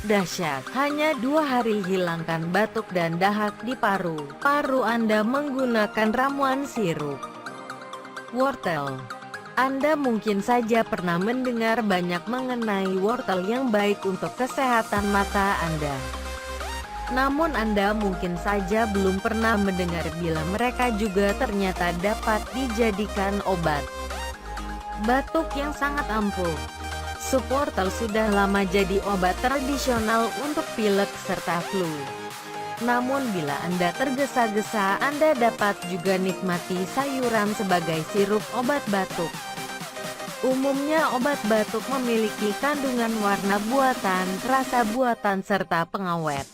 Dahsyat, hanya 2 hari hilangkan batuk dan dahak di paru. Paru Anda menggunakan ramuan sirup wortel. Anda mungkin saja pernah mendengar banyak mengenai wortel yang baik untuk kesehatan mata Anda. Namun Anda mungkin saja belum pernah mendengar bila mereka juga ternyata dapat dijadikan obat batuk yang sangat ampuh. Sup wortel sudah lama jadi obat tradisional untuk pilek serta flu. Namun bila Anda tergesa-gesa, Anda dapat juga nikmati sayuran sebagai sirup obat batuk. Umumnya obat batuk memiliki kandungan warna buatan, rasa buatan serta pengawet.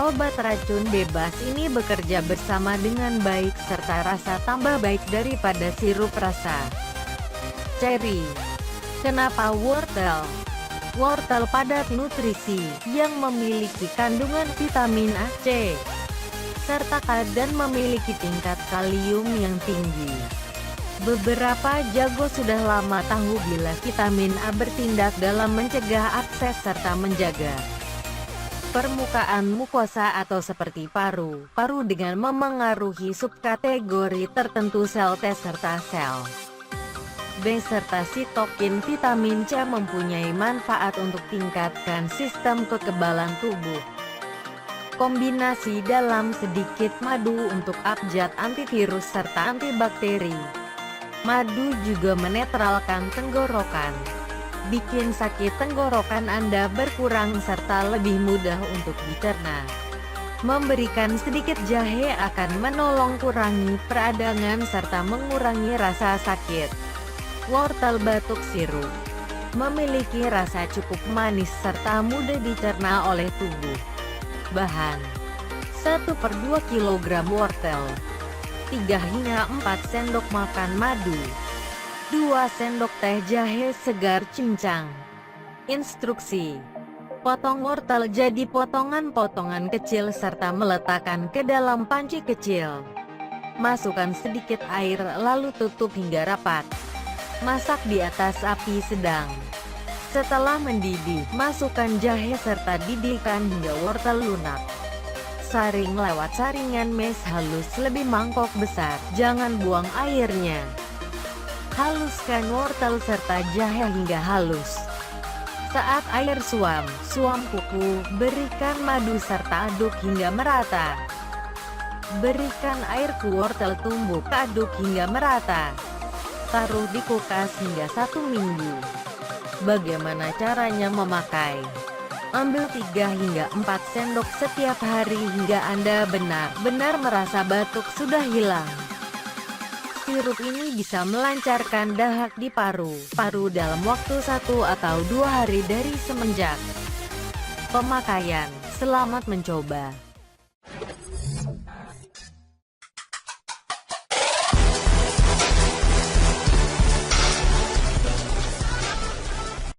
Obat racun bebas ini bekerja bersama dengan baik serta rasa tambah baik daripada sirup rasa ceri. Kenapa wortel? Wortel padat nutrisi, yang memiliki kandungan vitamin A, C, serta K dan memiliki tingkat kalium yang tinggi. Beberapa jago sudah lama tahu bila vitamin A bertindak dalam mencegah abses serta menjaga permukaan mukosa atau seperti paru dengan memengaruhi subkategori tertentu sel T serta sel B serta sitokin. Vitamin C mempunyai manfaat untuk tingkatkan sistem kekebalan tubuh. Kombinasi dalam sedikit madu untuk abjad antivirus serta antibakteri. Madu juga menetralkan tenggorokan, bikin sakit tenggorokan Anda berkurang serta lebih mudah untuk dicerna. Memberikan sedikit jahe akan menolong kurangi peradangan serta mengurangi rasa sakit. Wortel batuk sirup memiliki rasa cukup manis serta mudah dicerna oleh tubuh. Bahan: 1/2 kg wortel, 3 hingga 4 sendok makan madu, 2 sendok teh jahe segar cincang. Instruksi: potong wortel jadi potongan-potongan kecil serta meletakkan ke dalam panci kecil. Masukkan sedikit air lalu tutup hingga rapat. Masak di atas api sedang. Setelah mendidih, masukkan jahe serta didihkan hingga wortel lunak. Saring lewat saringan mes halus lebih mangkok besar, jangan buang airnya. Haluskan wortel serta jahe hingga halus. Saat air suam kuku, berikan madu serta aduk hingga merata. Berikan air ke wortel tumbuk, aduk hingga merata. Taruh di kulkas hingga 1 minggu. Bagaimana caranya memakai? Ambil 3 hingga 4 sendok setiap hari hingga Anda benar-benar merasa batuk sudah hilang. Sirup ini bisa melancarkan dahak di paru dalam waktu 1 atau 2 hari dari semenjak pemakaian. Selamat mencoba.